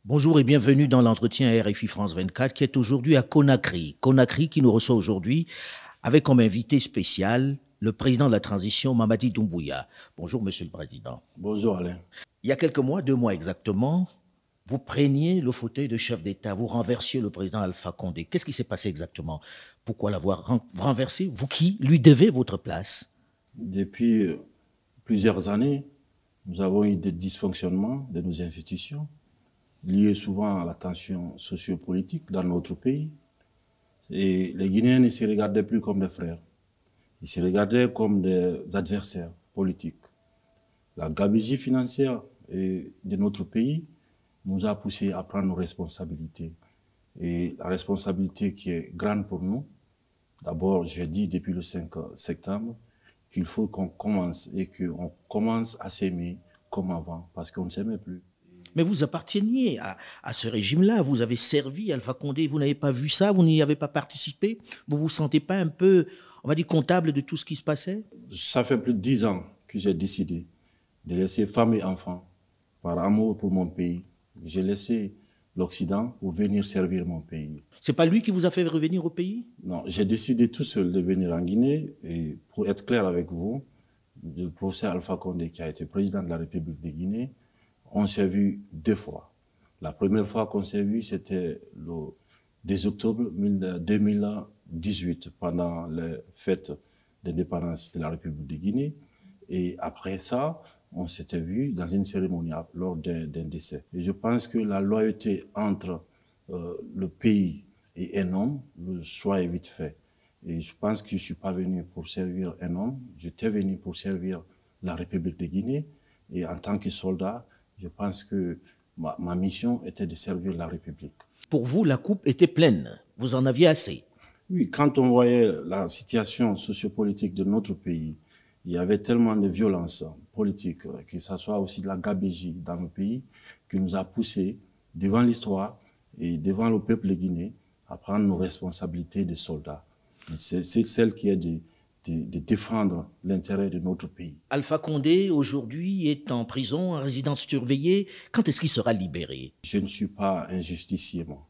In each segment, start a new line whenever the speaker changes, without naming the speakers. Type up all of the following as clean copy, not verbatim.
Bonjour et bienvenue dans l'entretien RFI France 24 qui est aujourd'hui à Conakry. Conakry qui nous reçoit aujourd'hui avec comme invité spécial le président de la transition, Mamadi Doumbouya. Bonjour Monsieur le Président.
Bonjour Alain.
Il y a quelques mois, 2 mois exactement, vous preniez le fauteuil de chef d'État, vous renversiez le président Alpha Condé. Qu'est-ce qui s'est passé exactement? Pourquoi l'avoir renversé? Vous qui lui devez votre place?
Depuis plusieurs années, nous avons eu des dysfonctionnements de nos institutions, liés souvent à la tension sociopolitique dans notre pays. Et les Guinéens ne se regardaient plus comme des frères. Ils se regardaient comme des adversaires politiques. La gabegie financière de notre pays nous a poussés à prendre nos responsabilités. Et la responsabilité qui est grande pour nous, d'abord, je dis depuis le 5 septembre, qu'il faut qu'on commence et qu'on commence à s'aimer comme avant, parce qu'on ne s'aimait plus.
Mais vous apparteniez à ce régime-là, vous avez servi Alpha Condé, vous n'avez pas vu ça, vous n'y avez pas participé, vous ne vous sentez pas un peu, on va dire, comptable de tout ce qui se passait?
Ça fait plus de 10 ans que j'ai décidé de laisser femme et enfants par amour pour mon pays. J'ai laissé l'Occident pour venir servir mon pays.
C'est pas lui qui vous a fait revenir au pays?
Non, j'ai décidé tout seul de venir en Guinée et pour être clair avec vous, le professeur Alpha Condé qui a été président de la République de Guinée, on s'est vu 2 fois. La première fois qu'on s'est vu, c'était le 10 octobre 2018, pendant les fêtes d'indépendance de la République de Guinée. Et après ça, on s'était vu dans une cérémonie lors d'un décès. Et je pense que la loyauté entre le pays et un homme, le choix est vite fait. Et je pense que je ne suis pas venu pour servir un homme, j'étais venu pour servir la République de Guinée. Et en tant que soldat, je pense que ma mission était de servir la République.
Pour vous, la coupe était pleine, vous en aviez assez?
Oui, quand on voyait la situation sociopolitique de notre pays, il y avait tellement de violence politique, que ce soit aussi de la gabegie dans le pays, qui nous a poussés devant l'histoire et devant le peuple de Guinée à prendre nos responsabilités de soldats. C'est celle qui est de défendre l'intérêt de notre pays.
Alpha Condé, aujourd'hui, est en prison, en résidence surveillée. Quand est-ce qu'il sera libéré?
Je ne suis pas un justicier, moi.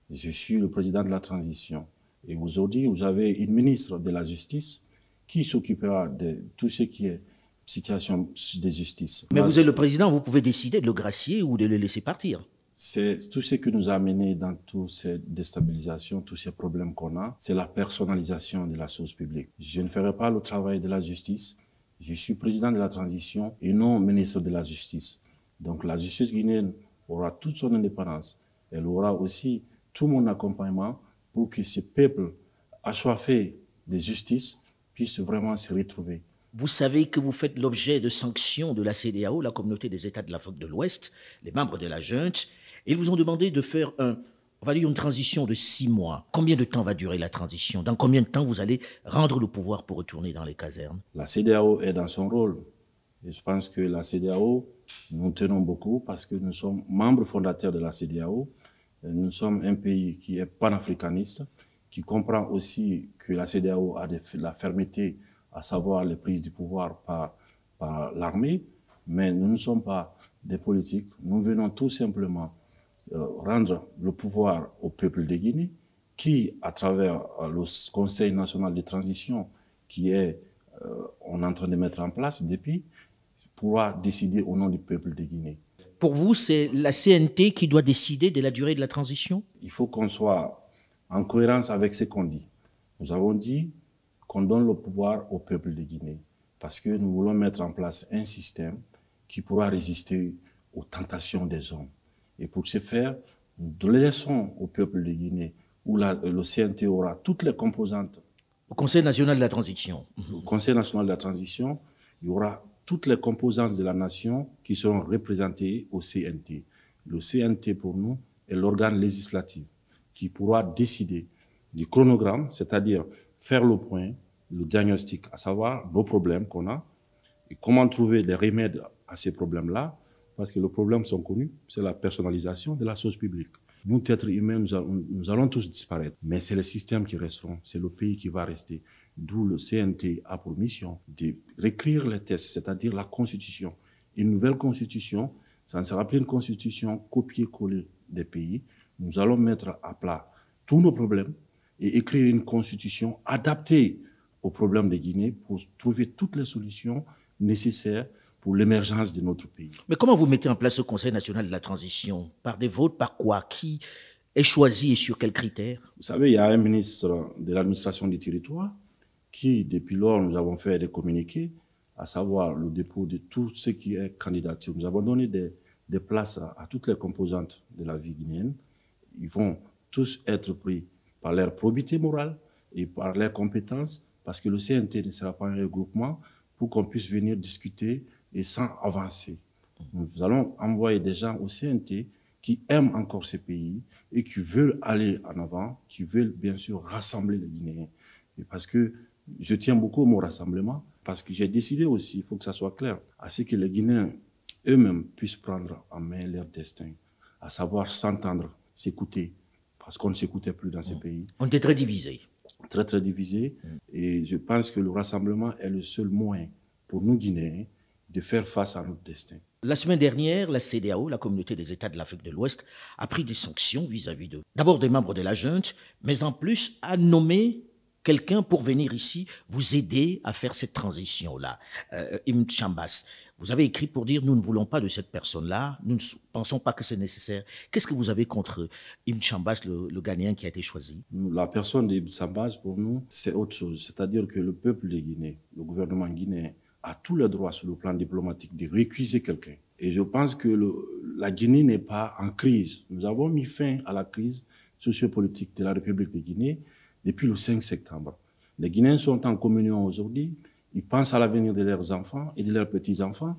Je suis le président de la transition. Et aujourd'hui, vous avez une ministre de la Justice qui s'occupera de tout ce qui est situation de justice.
Mais vous êtes le président, vous pouvez décider de le gracier ou de le laisser partir.
C'est tout ce qui nous a amené dans toutes ces déstabilisations, tous ces problèmes qu'on a, c'est la personnalisation de la chose publique. Je ne ferai pas le travail de la justice. Je suis président de la transition et non ministre de la Justice. Donc la justice guinéenne aura toute son indépendance. Elle aura aussi tout mon accompagnement pour que ce peuple assoiffé de justice puisse vraiment se retrouver.
Vous savez que vous faites l'objet de sanctions de la CEDEAO, la communauté des États de l'Afrique de l'Ouest, les membres de la junte. Et ils vous ont demandé de faire on va dire une transition de 6 mois. Combien de temps va durer la transition? Dans combien de temps vous allez rendre le pouvoir pour retourner dans les casernes?
La CEDEAO est dans son rôle. Et je pense que la CEDEAO, nous tenons beaucoup parce que nous sommes membres fondateurs de la CEDEAO. Nous sommes un pays qui est panafricaniste, qui comprend aussi que la CEDEAO a de la fermeté, à savoir les prises du pouvoir par l'armée. Mais nous ne sommes pas des politiques. Nous venons tout simplement rendre le pouvoir au peuple de Guinée, qui, à travers le Conseil national de transition, qui est, on est en train de mettre en place depuis, pourra décider au nom du peuple de Guinée.
Pour vous, c'est la CNT qui doit décider de la durée de la transition?
Il faut qu'on soit en cohérence avec ce qu'on dit. Nous avons dit qu'on donne le pouvoir au peuple de Guinée parce que nous voulons mettre en place un système qui pourra résister aux tentations des hommes. Et pour ce faire, nous laissons au peuple de Guinée où le CNT aura toutes les composantes.
Au Conseil national de la transition.
Au Conseil national de la transition, il y aura toutes les composantes de la nation qui seront représentées au CNT. Le CNT, pour nous, est l'organe législatif qui pourra décider du chronogramme, c'est-à-dire faire le point, le diagnostic, à savoir nos problèmes qu'on a, et comment trouver des remèdes à ces problèmes-là, parce que les problèmes sont connus, c'est la personnalisation de la chose publique. Nous, êtres humains, nous allons tous disparaître, mais c'est les systèmes qui resteront, c'est le pays qui va rester. D'où le CNT a pour mission de réécrire les textes, c'est-à-dire la constitution. Une nouvelle constitution, ça ne sera plus une constitution copier-coller des pays, nous allons mettre à plat tous nos problèmes et écrire une constitution adaptée aux problèmes de Guinée pour trouver toutes les solutions nécessaires pour l'émergence de notre pays.
Mais comment vous mettez en place ce Conseil national de la transition? Par des votes, par quoi? Qui est choisi et sur quels critères?
Vous savez, il y a un ministre de l'administration du territoire qui, depuis lors, nous avons fait des communiqués, à savoir le dépôt de tout ce qui est candidature. Nous avons donné des places à toutes les composantes de la vie guinéenne. Ils vont tous être pris par leur probité morale et par leurs compétences, parce que le CNT ne sera pas un regroupement pour qu'on puisse venir discuter et sans avancer. Nous allons envoyer des gens au CNT qui aiment encore ce pays et qui veulent aller en avant, qui veulent bien sûr rassembler les Guinéens. Et parce que je tiens beaucoup au mot rassemblement, parce que j'ai décidé aussi, il faut que ça soit clair, à ce que les Guinéens eux-mêmes puissent prendre en main leur destin, à savoir s'entendre, s'écouter, parce qu'on ne s'écoutait plus dans ces pays.
On était très divisés.
Très, très divisés. Et je pense que le rassemblement est le seul moyen pour nous Guinéens de faire face à notre destin.
La semaine dernière, la CEDEAO, la Communauté des États de l'Afrique de l'Ouest, a pris des sanctions vis-à-vis d'abord des membres de la junte, mais en plus a nommé quelqu'un pour venir ici vous aider à faire cette transition-là. Ibn Chambas, vous avez écrit pour dire nous ne voulons pas de cette personne-là, nous ne pensons pas que c'est nécessaire. Qu'est-ce que vous avez contre Ibn Chambas, le Ghanéen qui a été choisi?
La personne d'Ibn Chambas, pour nous, c'est autre chose. C'est-à-dire que le peuple de Guinée, le gouvernement guinéen, a tous les droits sur le plan diplomatique de récuser quelqu'un. Et je pense que la Guinée n'est pas en crise. Nous avons mis fin à la crise sociopolitique de la République de Guinée depuis le 5 septembre. Les Guinéens sont en communion aujourd'hui. Ils pensent à l'avenir de leurs enfants et de leurs petits-enfants.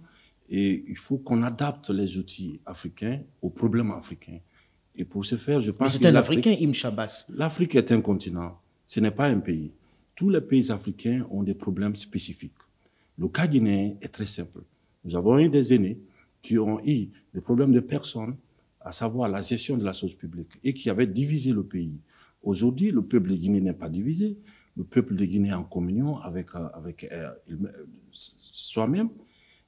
Et il faut qu'on adapte les outils africains aux problèmes africains. Et pour ce faire, je pense que...
C'est un Africain, Ibn Chambas.
L'Afrique est un continent. Ce n'est pas un pays. Tous les pays africains ont des problèmes spécifiques. Le cas guinéen est très simple. Nous avons eu des aînés qui ont eu des problèmes de personnes, à savoir la gestion de la chose publique, et qui avaient divisé le pays. Aujourd'hui, le peuple de Guinée n'est pas divisé. Le peuple de Guinée est en communion avec soi-même.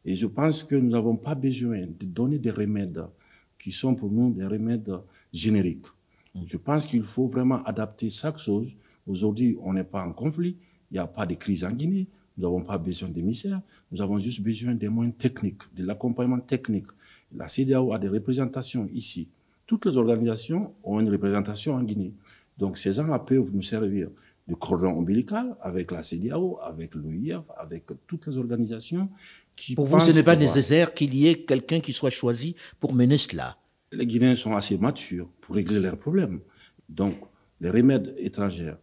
Et je pense que nous n'avons pas besoin de donner des remèdes qui sont pour nous des remèdes génériques. Je pense qu'il faut vraiment adapter chaque chose. Aujourd'hui, on n'est pas en conflit. Il n'y a pas de crise en Guinée. Nous n'avons pas besoin d'émissaires. Nous avons juste besoin des moyens techniques, de l'accompagnement technique. La CEDEAO a des représentations ici. Toutes les organisations ont une représentation en Guinée. Donc, ces gens-là peuvent nous servir de cordon ombilical avec la CEDEAO, avec l'OIF, avec toutes les organisations qui...
Pour vous, ce n'est pas nécessaire qu'il y ait quelqu'un qui soit choisi pour mener cela?
Les Guinéens sont assez matures pour régler leurs problèmes. Donc, les remèdes étrangers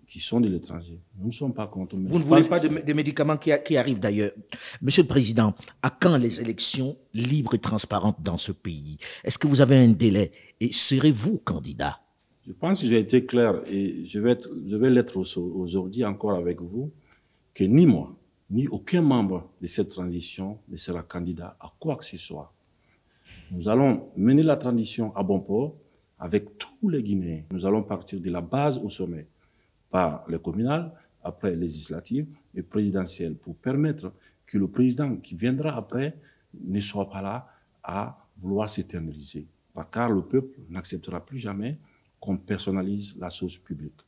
qui sont de l'étranger, nous ne sommes pas contre.
Vous ne voulez pas de médicaments qui arrivent d'ailleurs. Monsieur le Président, à quand les élections libres et transparentes dans ce pays? Est-ce que vous avez un délai? Et serez-vous candidat?
Je pense que j'ai été clair et je vais l'être aujourd'hui encore avec vous, que ni moi, ni aucun membre de cette transition ne sera candidat à quoi que ce soit. Nous allons mener la transition à bon port avec tous les Guinéens. Nous allons partir de la base au sommet, par les communales, après les législatives et présidentielles, pour permettre que le président qui viendra après ne soit pas là à vouloir s'éterniser. Car le peuple n'acceptera plus jamais qu'on personnalise la chose publique.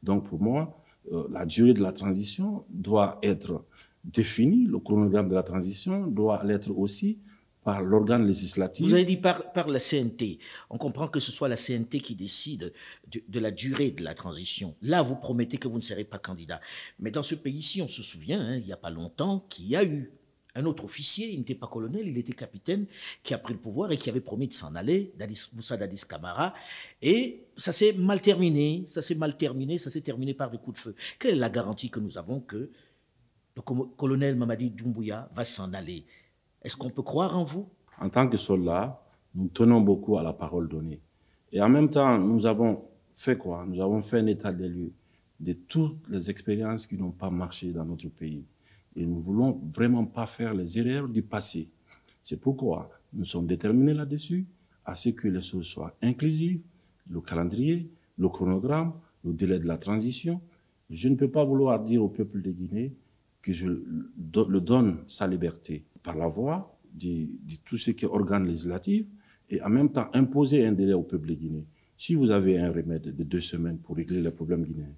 Donc pour moi, la durée de la transition doit être définie, le chronogramme de la transition doit l'être aussi par l'organe législatif.
Vous avez dit par la CNT. On comprend que ce soit la CNT qui décide de la durée de la transition. Là, vous promettez que vous ne serez pas candidat. Mais dans ce pays-ci, on se souvient, il n'y a pas longtemps, qu'il y a eu un autre officier, il n'était pas colonel, il était capitaine, qui a pris le pouvoir et qui avait promis de s'en aller, Moussa Dadis Camara. Et ça s'est mal terminé, ça s'est terminé par des coups de feu. Quelle est la garantie que nous avons que le colonel Mamadi Doumbouya va s'en aller? Est-ce qu'on peut croire en vous?
En tant que soldat, nous tenons beaucoup à la parole donnée. Et en même temps, nous avons fait quoi? Nous avons fait un état des lieux de toutes les expériences qui n'ont pas marché dans notre pays. Et nous ne voulons vraiment pas faire les erreurs du passé. C'est pourquoi nous sommes déterminés là-dessus, à ce que les choses soient inclusives, le calendrier, le chronogramme, le délai de la transition. Je ne peux pas vouloir dire au peuple de Guinée que je le donne sa liberté par la voie de tout ce qui est organe législatif et en même temps imposer un délai au peuple guinéen. Si vous avez un remède de 2 semaines pour régler les problèmes guinéens,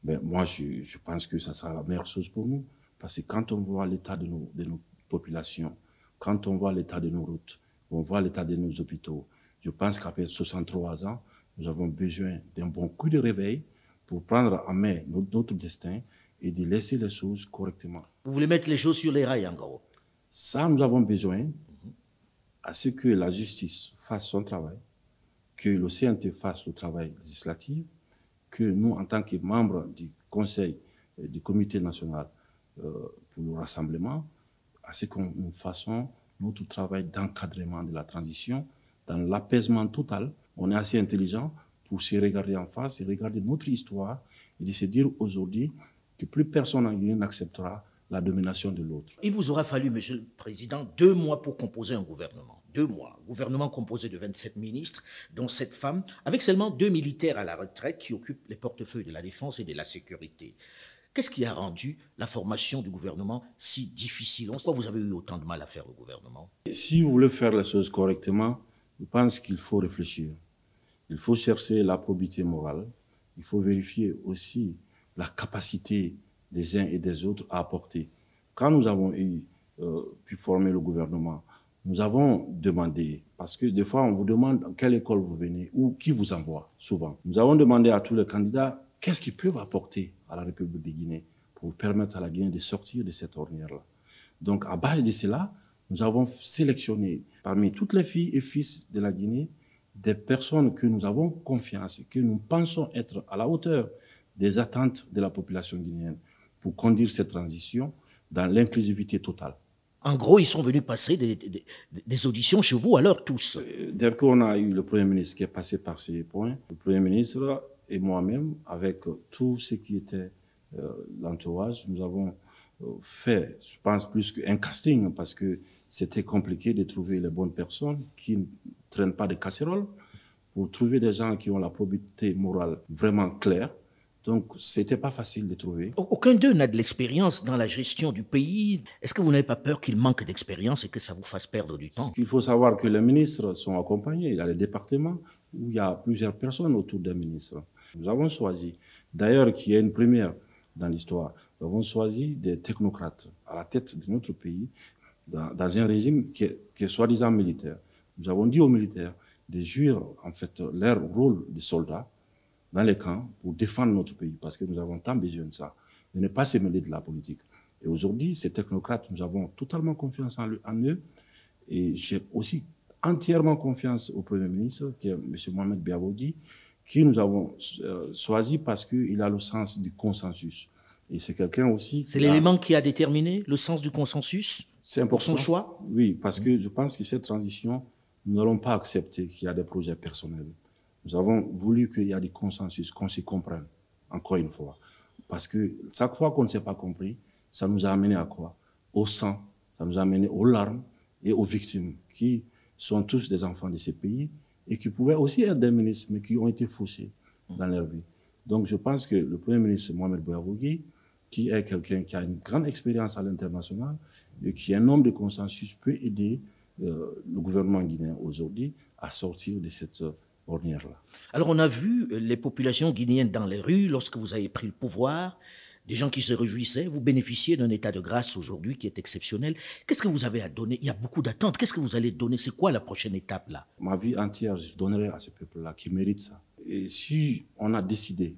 ben moi, je pense que ça sera la meilleure chose pour nous. Parce que quand on voit l'état de nos populations, quand on voit l'état de nos routes, on voit l'état de nos hôpitaux, je pense qu'après 63 ans, nous avons besoin d'un bon coup de réveil pour prendre en main notre destin et de laisser les choses correctement.
Vous voulez mettre les choses sur les rails, en gros?
Ça, nous avons besoin à ce que la justice fasse son travail, que le CNT fasse le travail législatif, que nous, en tant que membres du Conseil, du Comité national pour le rassemblement, à ce que nous fassions notre travail d'encadrement de la transition dans l'apaisement total. On est assez intelligent pour se regarder en face et regarder notre histoire et de se dire aujourd'hui que plus personne en Guinée n'acceptera la domination de l'autre.
Il vous aura fallu, Monsieur le Président, 2 mois pour composer un gouvernement. 2 mois. Un gouvernement composé de 27 ministres, dont 7 femmes, avec seulement 2 militaires à la retraite qui occupent les portefeuilles de la défense et de la sécurité. Qu'est-ce qui a rendu la formation du gouvernement si difficile? Pourquoi vous avez eu autant de mal à faire le gouvernement?
Si vous voulez faire les choses correctement, je pense qu'il faut réfléchir. Il faut chercher la probité morale. Il faut vérifier aussi la capacité des uns et des autres à apporter. Quand nous avons pu former le gouvernement, nous avons demandé, parce que des fois on vous demande à quelle école vous venez ou qui vous envoie, souvent. Nous avons demandé à tous les candidats qu'est-ce qu'ils peuvent apporter à la République de Guinée pour permettre à la Guinée de sortir de cette ornière-là. Donc à base de cela, nous avons sélectionné parmi toutes les filles et fils de la Guinée des personnes que nous avons confiance et que nous pensons être à la hauteur des attentes de la population guinéenne pour conduire cette transition dans l'inclusivité totale.
En gros, ils sont venus passer des auditions chez vous, alors tous.
Dès qu'on a eu le Premier ministre qui est passé par ces points, le Premier ministre et moi-même, avec tout ce qui était l'entourage, nous avons fait, je pense, plus qu'un casting, parce que c'était compliqué de trouver les bonnes personnes qui ne traînent pas de casseroles, pour trouver des gens qui ont la probité morale vraiment claire. Donc, c'était pas facile de trouver.
Aucun d'eux n'a de l'expérience dans la gestion du pays. Est-ce que vous n'avez pas peur qu'il manque d'expérience et que ça vous fasse perdre du temps?
Il faut savoir que les ministres sont accompagnés. Il y a les départements où il y a plusieurs personnes autour des ministres. Nous avons choisi, d'ailleurs, qui est une première dans l'histoire, nous avons choisi des technocrates à la tête de notre pays dans un régime qui est soi-disant militaire. Nous avons dit aux militaires de jouer en fait leur rôle de soldats dans les camps pour défendre notre pays, parce que nous avons tant besoin de ça, de ne pas se mêler de la politique. Et aujourd'hui, ces technocrates, nous avons totalement confiance en eux, et j'ai aussi entièrement confiance au Premier ministre, qui est M. Mohamed Biavogui, qui nous avons choisi parce qu'il a le sens du consensus. Et c'est quelqu'un aussi...
C'est l'élément qui a déterminé le sens du consensus pour son choix?
Oui, parce que je pense que cette transition, nous n'allons pas accepter qu'il y a des projets personnels. Nous avons voulu qu'il y ait des consensus, qu'on se comprenne, encore une fois. Parce que chaque fois qu'on ne s'est pas compris, ça nous a amené à quoi? Au sang, ça nous a amené aux larmes et aux victimes, qui sont tous des enfants de ces pays et qui pouvaient aussi être des ministres, mais qui ont été faussés dans leur vie. Donc je pense que le Premier ministre Mohamed Biavogui, qui est quelqu'un qui a une grande expérience à l'international et qui est un homme de consensus, peut aider le gouvernement guinéen aujourd'hui à sortir de cette ornière-là.
Alors on a vu les populations guinéennes dans les rues lorsque vous avez pris le pouvoir, des gens qui se réjouissaient. Vous bénéficiez d'un état de grâce aujourd'hui qui est exceptionnel. Qu'est-ce que vous avez à donner? Il y a beaucoup d'attentes. Qu'est-ce que vous allez donner? C'est quoi la prochaine étape là?
Ma vie entière, je donnerai à ce peuple-là qui mérite ça. Et si on a décidé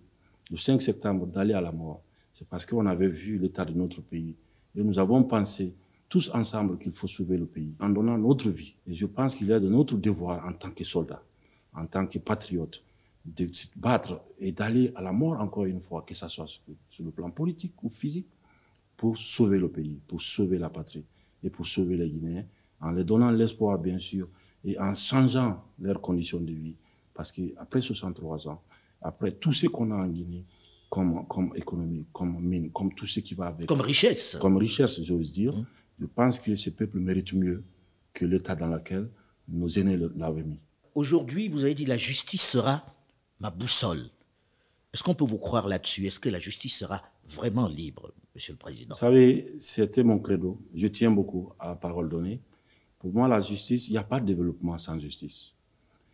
le 5 septembre d'aller à la mort, c'est parce qu'on avait vu l'état de notre pays. Et nous avons pensé tous ensemble qu'il faut sauver le pays en donnant notre vie. Et je pense qu'il est de notre devoir en tant que soldats, en tant que patriotes, de se battre et d'aller à la mort encore une fois, que ce soit sur le plan politique ou physique, pour sauver le pays, pour sauver la patrie et pour sauver les Guinéens, en leur donnant l'espoir bien sûr et en changeant leurs conditions de vie. Parce qu'après 63 ans, après tout ce qu'on a en Guinée, comme économie, comme mine, comme tout ce qui va avec...
Comme richesse.
Comme richesse, j'ose dire. Je pense que ce peuple mérite mieux que l'état dans lequel nos aînés l'avaient mis.
Aujourd'hui, vous avez dit la justice sera ma boussole. Est-ce qu'on peut vous croire là-dessus? Est-ce que la justice sera vraiment libre, Monsieur le Président?
Vous savez, c'était mon credo. Je tiens beaucoup à la parole donnée Pour moi, la justice, il n'y a pas de développement sans justice.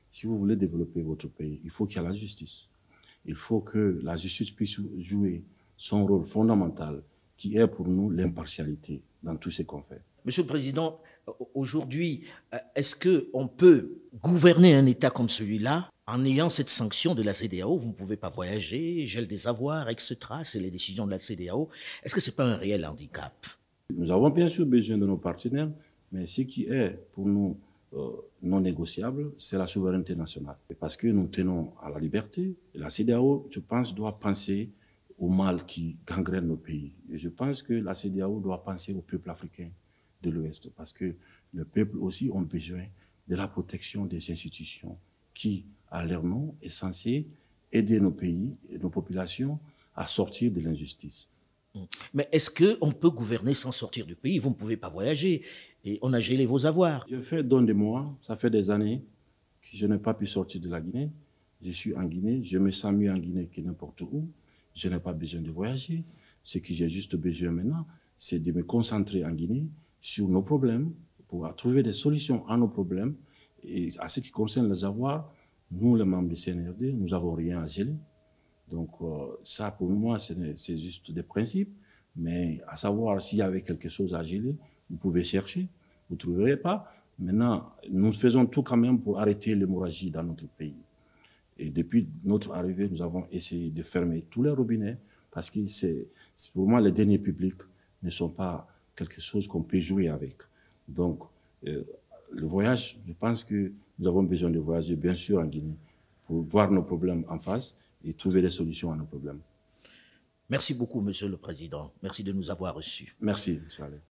Si vous voulez développer votre pays, il faut qu'il y ait la justice. Il faut que la justice puisse jouer son rôle fondamental, qui est pour nous l'impartialité dans tout ce qu'on fait.
Monsieur le Président, aujourd'hui, est-ce qu'on peut gouverner un État comme celui-là en ayant cette sanction de la CEDEAO? Vous ne pouvez pas voyager, gel des avoirs, etc. C'est les décisions de la CEDEAO. Est-ce que ce n'est pas un réel handicap?
Nous avons bien sûr besoin de nos partenaires, mais ce qui est pour nous non négociable, c'est la souveraineté nationale. Parce que nous tenons à la liberté. Et la CEDEAO, je pense, doit penser au mal qui gangrène nos pays. Et je pense que la CEDEAO doit penser au peuple africain de l'Ouest, parce que le peuple aussi a besoin de la protection des institutions qui, à leur nom, est censée aider nos pays et nos populations à sortir de l'injustice.
Mais est-ce qu'on peut gouverner sans sortir du pays? Vous ne pouvez pas voyager et on a gelé vos avoirs.
Je fais don de moi, ça fait des années que je n'ai pas pu sortir de la Guinée. Je suis en Guinée, je me sens mieux en Guinée que n'importe où. Je n'ai pas besoin de voyager. Ce que j'ai juste besoin maintenant, c'est de me concentrer en Guinée sur nos problèmes, pour trouver des solutions à nos problèmes. Et à ce qui concerne les avoirs, nous, les membres du CNRD, nous n'avons rien à geler. Donc ça, pour moi, c'est juste des principes. Mais à savoir s'il y avait quelque chose à geler, vous pouvez chercher, vous ne trouverez pas. Maintenant, nous faisons tout quand même pour arrêter l'hémorragie dans notre pays. Et depuis notre arrivée, nous avons essayé de fermer tous les robinets parce que pour moi, les deniers publics ne sont pas quelque chose qu'on peut jouer avec. Donc, le voyage, je pense que nous avons besoin de voyager, bien sûr, en Guinée, pour voir nos problèmes en face et trouver des solutions à nos problèmes.
Merci beaucoup, Monsieur le Président. Merci de nous avoir reçus.
Merci, M. Allais.